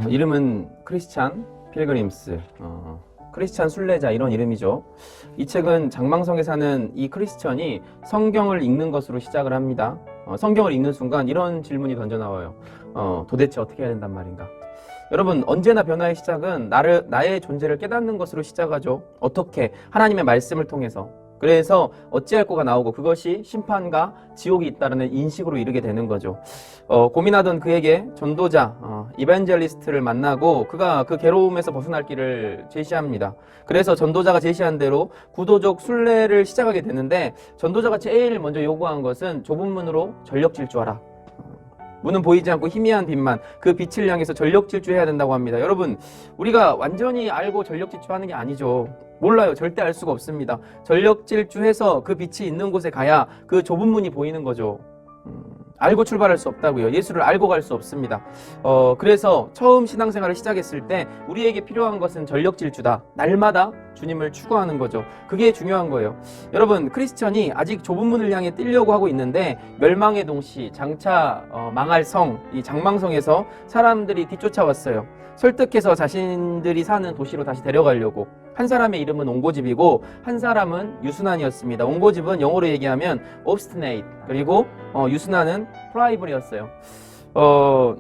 이름은 크리스찬 필그림스, 크리스찬 순례자 이런 이름이죠. 이 책은 장망성에 사는 이 크리스천이 성경을 읽는 것으로 시작을 합니다. 성경을 읽는 순간 이런 질문이 던져 나와요. 도대체 어떻게 해야 된단 말인가? 여러분, 언제나 변화의 시작은 나의 존재를 깨닫는 것으로 시작하죠. 어떻게? 하나님의 말씀을 통해서. 그래서 어찌할 거가 나오고 그것이 심판과 지옥이 있다는 인식으로 이르게 되는 거죠. 고민하던 그에게 전도자, 이벤젤리스트를 만나고 그가 그 괴로움에서 벗어날 길을 제시합니다. 그래서 전도자가 제시한 대로 구도적 순례를 시작하게 되는데, 전도자가 제일 먼저 요구한 것은 좁은 문으로 전력 질주하라. 문은 보이지 않고 희미한 빛만, 그 빛을 향해서 전력 질주해야 된다고 합니다. 여러분, 우리가 완전히 알고 전력 질주하는 게 아니죠. 몰라요. 절대 알 수가 없습니다. 전력 질주해서 그 빛이 있는 곳에 가야 그 좁은 문이 보이는 거죠. 알고 출발할 수 없다고요. 예수를 알고 갈 수 없습니다. 그래서 처음 신앙생활을 시작했을 때 우리에게 필요한 것은 전력 질주다. 날마다 주님을 추구하는 거죠. 그게 중요한 거예요. 여러분, 크리스천이 아직 좁은 문을 향해 뛰려고 하고 있는데, 멸망의 동시, 장차 망할 성, 이 장망성에서 사람들이 뒤쫓아왔어요. 설득해서 자신들이 사는 도시로 다시 데려가려고. 한 사람의 이름은 옹고집이고 한 사람은 유순환이었습니다. 옹고집은 영어로 얘기하면 obstinate, 그리고 유순환은 pliable이었어요.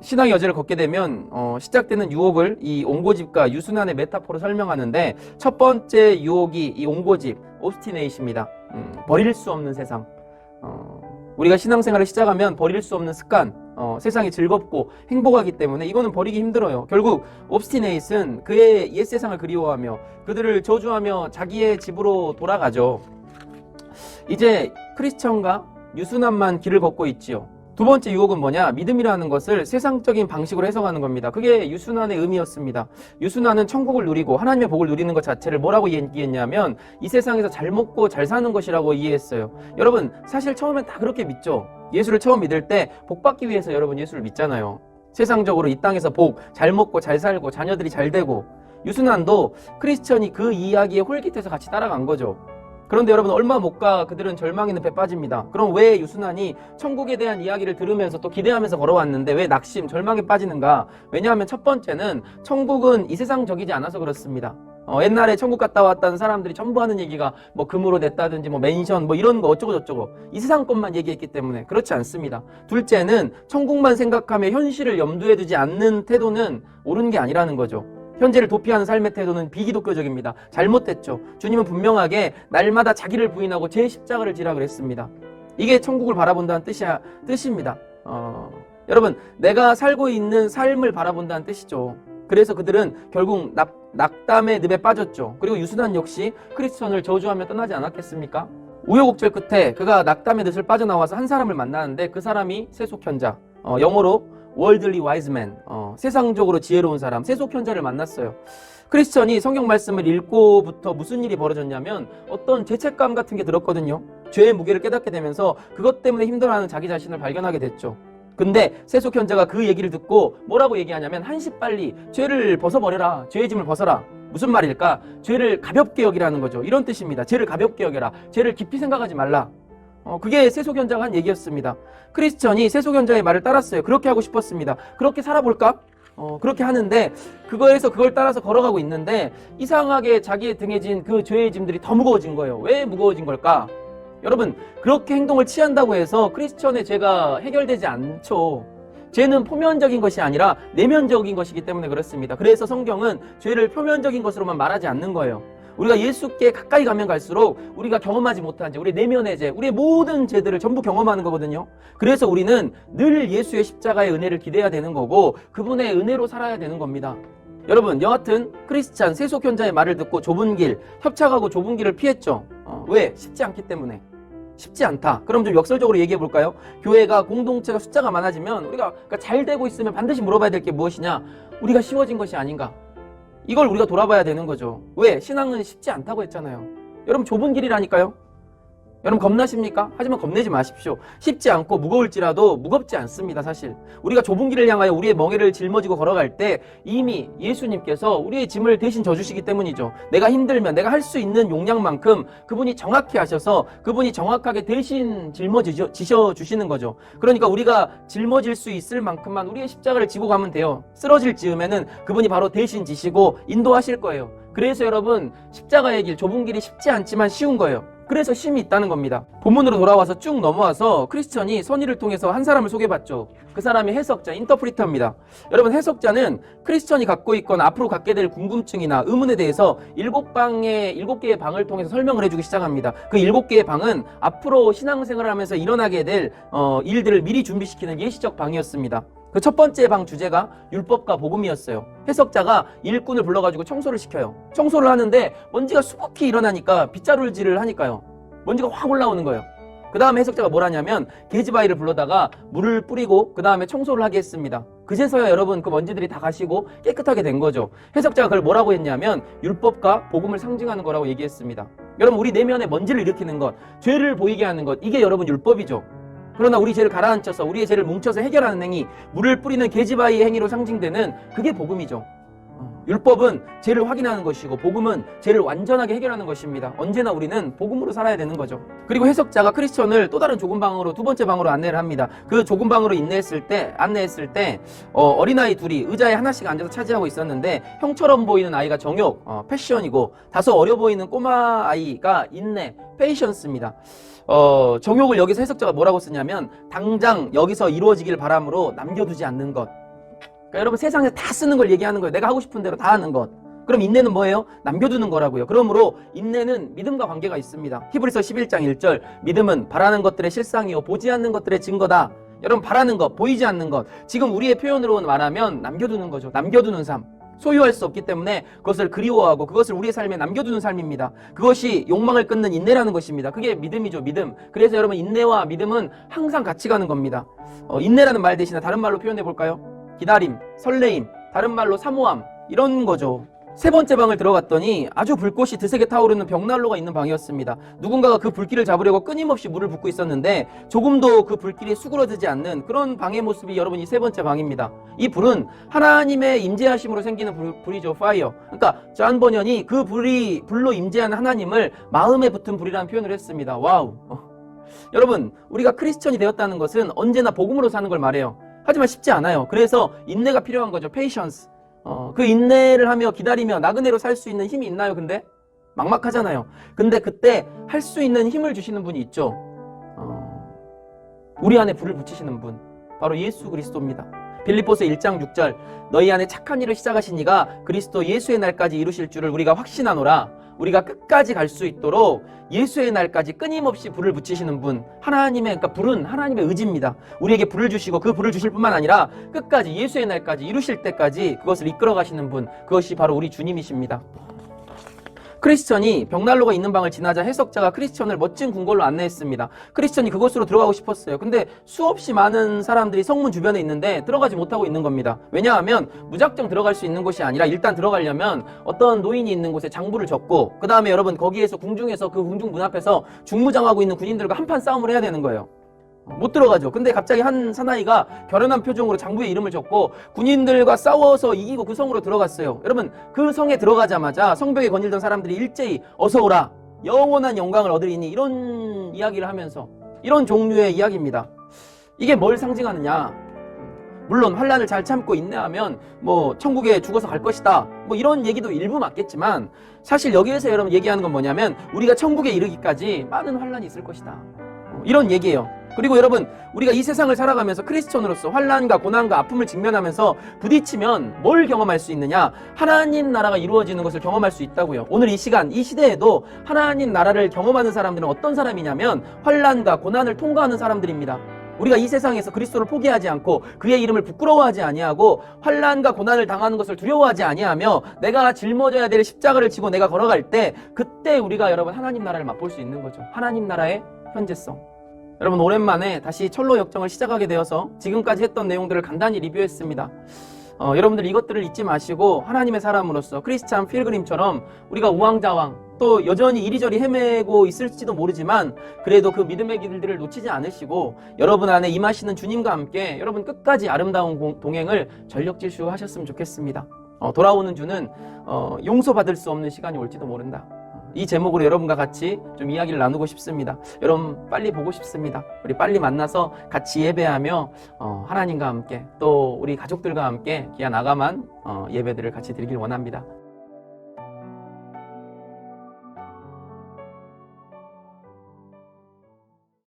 신앙의 여지를 걷게 되면 시작되는 유혹을 이 옹고집과 유순환의 메타포로 설명하는데, 첫 번째 유혹이 이 옹고집, obstinate입니다. 버릴 수 없는 세상. 우리가 신앙생활을 시작하면 버릴 수 없는 습관, 세상이 즐겁고 행복하기 때문에 이거는 버리기 힘들어요. 결국 obstinate은 그의 옛 세상을 그리워하며 그들을 저주하며 자기의 집으로 돌아가죠. 이제 크리스천과 유순환만 길을 걷고 있지요. 두 번째 유혹은 뭐냐? 믿음이라는 것을 세상적인 방식으로 해석하는 겁니다. 그게 유순환의 의미였습니다. 유순환은 천국을 누리고 하나님의 복을 누리는 것 자체를 뭐라고 얘기했냐면 이 세상에서 잘 먹고 잘 사는 것이라고 이해했어요. 여러분, 사실 처음엔 다 그렇게 믿죠. 예수를 처음 믿을 때 복 받기 위해서 여러분 예수를 믿잖아요. 세상적으로 이 땅에서 복, 잘 먹고 잘 살고 자녀들이 잘 되고. 유순환도 크리스천이 그 이야기에 홀깃해서 같이 따라간 거죠. 그런데 여러분, 얼마 못 가 그들은 절망의 늪에 빠집니다. 그럼 왜 유순환이 천국에 대한 이야기를 들으면서 또 기대하면서 걸어왔는데 왜 낙심, 절망에 빠지는가? 왜냐하면 첫 번째는 천국은 이 세상적이지 않아서 그렇습니다. 옛날에 천국 갔다 왔다는 사람들이 전부 하는 얘기가 뭐 금으로 냈다든지 뭐 맨션 뭐 이런 거 어쩌고 저쩌고 이 세상 것만 얘기했기 때문에 그렇지 않습니다. 둘째는 천국만 생각하며 현실을 염두에 두지 않는 태도는 옳은 게 아니라는 거죠. 현재를 도피하는 삶의 태도는 비기독교적입니다. 잘못됐죠. 주님은 분명하게 날마다 자기를 부인하고 제 십자가를 지라 그랬습니다. 이게 천국을 바라본다는 뜻입니다. 여러분, 내가 살고 있는 삶을 바라본다는 뜻이죠. 그래서 그들은 결국 낙담의 늪에 빠졌죠. 그리고 유순환 역시 크리스천을 저주하며 떠나지 않았겠습니까? 우여곡절 끝에 그가 낙담의 늪을 빠져나와서 한 사람을 만나는데 그 사람이 세속현자, 영어로 worldly wise man, 세상적으로 지혜로운 사람, 세속현자를 만났어요. 크리스천이 성경 말씀을 읽고부터 무슨 일이 벌어졌냐면 어떤 죄책감 같은 게 들었거든요. 죄의 무게를 깨닫게 되면서 그것 때문에 힘들어하는 자기 자신을 발견하게 됐죠. 근데 세속현자가 그 얘기를 듣고 뭐라고 얘기하냐면 한시빨리 죄를 벗어버려라. 죄의 짐을 벗어라. 무슨 말일까? 죄를 가볍게 여기라는 거죠. 이런 뜻입니다. 죄를 가볍게 여겨라. 죄를 깊이 생각하지 말라. 그게 세속현자가 한 얘기였습니다. 크리스천이 세속현자의 말을 따랐어요. 그렇게 하고 싶었습니다. 그렇게 살아볼까? 그렇게 하는데 그걸 따라서 걸어가고 있는데 이상하게 자기의 등에 진 그 죄의 짐들이 더 무거워진 거예요. 왜 무거워진 걸까? 여러분, 그렇게 행동을 취한다고 해서 크리스천의 죄가 해결되지 않죠. 죄는 표면적인 것이 아니라 내면적인 것이기 때문에 그렇습니다. 그래서 성경은 죄를 표면적인 것으로만 말하지 않는 거예요. 우리가 예수께 가까이 가면 갈수록 우리가 경험하지 못한 죄, 우리 내면의 죄, 우리의 모든 죄들을 전부 경험하는 거거든요. 그래서 우리는 늘 예수의 십자가의 은혜를 기대해야 되는 거고 그분의 은혜로 살아야 되는 겁니다. 여러분, 여하튼 크리스찬 세속현자의 말을 듣고 좁은 길, 협착하고 좁은 길을 피했죠. 왜? 쉽지 않기 때문에. 쉽지 않다. 그럼 좀 역설적으로 얘기해 볼까요? 교회가, 공동체가 숫자가 많아지면 우리가 잘 되고 있으면 반드시 물어봐야 될 게 무엇이냐? 우리가 쉬워진 것이 아닌가? 이걸 우리가 돌아봐야 되는 거죠. 왜? 신앙은 쉽지 않다고 했잖아요. 여러분, 좁은 길이라니까요. 여러분 겁나십니까? 하지만 겁내지 마십시오. 쉽지 않고 무거울지라도 무겁지 않습니다. 사실 우리가 좁은 길을 향하여 우리의 멍에를 짊어지고 걸어갈 때 이미 예수님께서 우리의 짐을 대신 져주시기 때문이죠. 내가 힘들면 내가 할 수 있는 용량만큼 그분이 정확히 하셔서 그분이 정확하게 대신 짊어지셔 주시는 거죠. 그러니까 우리가 짊어질 수 있을 만큼만 우리의 십자가를 지고 가면 돼요. 쓰러질 즈음에는 그분이 바로 대신 지시고 인도하실 거예요. 그래서 여러분 십자가의 길, 좁은 길이 쉽지 않지만 쉬운 거예요. 그래서 쉼이 있다는 겁니다. 본문으로 돌아와서 쭉 넘어와서 크리스천이 선의를 통해서 한 사람을 소개받죠. 그 사람이 해석자, 인터프리터입니다. 여러분 해석자는 크리스천이 갖고 있거나 앞으로 갖게 될 궁금증이나 의문에 대해서 7개의 방을 통해서 설명을 해주기 시작합니다. 그 7개의 방은 앞으로 신앙생활을 하면서 일어나게 될 일들을 미리 준비시키는 예시적 방이었습니다. 그 첫 번째 방 주제가 율법과 복음이었어요. 해석자가 일꾼을 불러가지고 청소를 시켜요. 청소를 하는데 먼지가 수북히 일어나니까 빗자루질을 하니까요. 먼지가 확 올라오는 거예요. 그 다음에 해석자가 뭘 하냐면 계집아이를 불러다가 물을 뿌리고 그 다음에 청소를 하게 했습니다. 그제서야 여러분 그 먼지들이 다 가시고 깨끗하게 된 거죠. 해석자가 그걸 뭐라고 했냐면 율법과 복음을 상징하는 거라고 얘기했습니다. 여러분 우리 내면에 먼지를 일으키는 것, 죄를 보이게 하는 것, 이게 여러분 율법이죠. 그러나 우리 죄를 가라앉혀서 우리의 죄를 뭉쳐서 해결하는 행위, 물을 뿌리는 계집아이의 행위로 상징되는 그게 복음이죠. 율법은 죄를 확인하는 것이고 복음은 죄를 완전하게 해결하는 것입니다. 언제나 우리는 복음으로 살아야 되는 거죠. 그리고 해석자가 크리스천을 또 다른 좁은 방으로, 두 번째 방으로 안내를 합니다. 그 좁은 방으로 안내했을 때 어린아이 둘이 의자에 하나씩 앉아서 차지하고 있었는데 형처럼 보이는 아이가 정욕, 패션이고 다소 어려 보이는 꼬마 아이가 인내, 페이션스입니다. 정욕을 여기서 해석자가 뭐라고 쓰냐면 당장 여기서 이루어지길 바람으로 남겨두지 않는 것. 그러니까 여러분 세상에 다 쓰는 걸 얘기하는 거예요. 내가 하고 싶은 대로 다 하는 것. 그럼 인내는 뭐예요? 남겨두는 거라고요. 그러므로 인내는 믿음과 관계가 있습니다. 히브리서 11장 1절 믿음은 바라는 것들의 실상이요 보지 않는 것들의 증거다. 여러분 바라는 것, 보이지 않는 것. 지금 우리의 표현으로 말하면 남겨두는 거죠. 남겨두는 삶. 소유할 수 없기 때문에 그것을 그리워하고 그것을 우리의 삶에 남겨두는 삶입니다. 그것이 욕망을 끊는 인내라는 것입니다. 그게 믿음이죠. 믿음. 그래서 여러분 인내와 믿음은 항상 같이 가는 겁니다. 인내라는 말 대신에 다른 말로 표현해 볼까요? 기다림, 설레임, 다른 말로 사모함, 이런 거죠. 세 번째 방을 들어갔더니 아주 불꽃이 드세게 타오르는 벽난로가 있는 방이었습니다. 누군가가 그 불길을 잡으려고 끊임없이 물을 붓고 있었는데 조금도 그 불길이 수그러들지 않는 그런 방의 모습이 여러분 이 세 번째 방입니다. 이 불은 하나님의 임재하심으로 생기는 불이죠. 파이어. 그러니까 존 버년이 그 불로 임재한 하나님을 마음에 붙은 불이라는 표현을 했습니다. 와우. 여러분 우리가 크리스천이 되었다는 것은 언제나 복음으로 사는 걸 말해요. 하지만 쉽지 않아요. 그래서 인내가 필요한 거죠. 페이션스. 그 인내를 하며 기다리며 나그네로 살 수 있는 힘이 있나요? 근데 막막하잖아요. 근데 그때 할 수 있는 힘을 주시는 분이 있죠. 우리 안에 불을 붙이시는 분, 바로 예수 그리스도입니다. 빌립보서 1장 6절 너희 안에 착한 일을 시작하신 이가 그리스도 예수의 날까지 이루실 줄을 우리가 확신하노라. 우리가 끝까지 갈 수 있도록 예수의 날까지 끊임없이 불을 붙이시는 분, 그러니까 불은 하나님의 의지입니다. 우리에게 불을 주시고 그 불을 주실 뿐만 아니라 끝까지 예수의 날까지 이루실 때까지 그것을 이끌어 가시는 분, 그것이 바로 우리 주님이십니다. 크리스천이 벽난로가 있는 방을 지나자 해석자가 크리스천을 멋진 궁궐로 안내했습니다. 크리스천이 그곳으로 들어가고 싶었어요. 근데 수없이 많은 사람들이 성문 주변에 있는데 들어가지 못하고 있는 겁니다. 왜냐하면 무작정 들어갈 수 있는 곳이 아니라 일단 들어가려면 어떤 노인이 있는 곳에 장부를 적고 그 다음에 여러분 거기에서 궁중에서 그 궁중 문 앞에서 중무장하고 있는 군인들과 한판 싸움을 해야 되는 거예요. 못 들어가죠. 근데 갑자기 한 사나이가 결연한 표정으로 장부에 이름을 적고 군인들과 싸워서 이기고 그 성으로 들어갔어요. 여러분 그 성에 들어가자마자 성벽에 거닐던 사람들이 일제히 어서 오라, 영원한 영광을 얻으리니, 이런 이야기를 하면서 이런 종류의 이야기입니다. 이게 뭘 상징하느냐? 물론 환난을 잘 참고 인내하면 천국에 죽어서 갈 것이다, 이런 얘기도 일부 맞겠지만 사실 여기에서 여러분 얘기하는 건 뭐냐면 우리가 천국에 이르기까지 많은 환난이 있을 것이다, 이런 얘기예요. 그리고 여러분 우리가 이 세상을 살아가면서 크리스천으로서 환난과 고난과 아픔을 직면하면서 부딪히면 뭘 경험할 수 있느냐? 하나님 나라가 이루어지는 것을 경험할 수 있다고요. 오늘 이 시간, 이 시대에도 하나님 나라를 경험하는 사람들은 어떤 사람이냐면 환난과 고난을 통과하는 사람들입니다. 우리가 이 세상에서 그리스도를 포기하지 않고 그의 이름을 부끄러워하지 아니하고 환난과 고난을 당하는 것을 두려워하지 아니하며 내가 짊어져야 될 십자가를 지고 내가 걸어갈 때, 그때 우리가 여러분 하나님 나라를 맛볼 수 있는 거죠. 하나님 나라의 현재성. 여러분 오랜만에 다시 철로 역정을 시작하게 되어서 지금까지 했던 내용들을 간단히 리뷰했습니다. 여러분들 이것들을 잊지 마시고 하나님의 사람으로서 크리스찬 필그림처럼 우리가 우왕좌왕 또 여전히 이리저리 헤매고 있을지도 모르지만 그래도 그 믿음의 길들을 놓치지 않으시고 여러분 안에 임하시는 주님과 함께 여러분 끝까지 아름다운 동행을 전력질주하셨으면 좋겠습니다. 돌아오는 주는 용서받을 수 없는 시간이 올지도 모른다. 이 제목으로 여러분과 같이 좀 이야기를 나누고 싶습니다. 여러분 빨리 보고 싶습니다. 우리 빨리 만나서 같이 예배하며 하나님과 함께 또 우리 가족들과 함께 귀한 아감한 예배들을 같이 드리길 원합니다.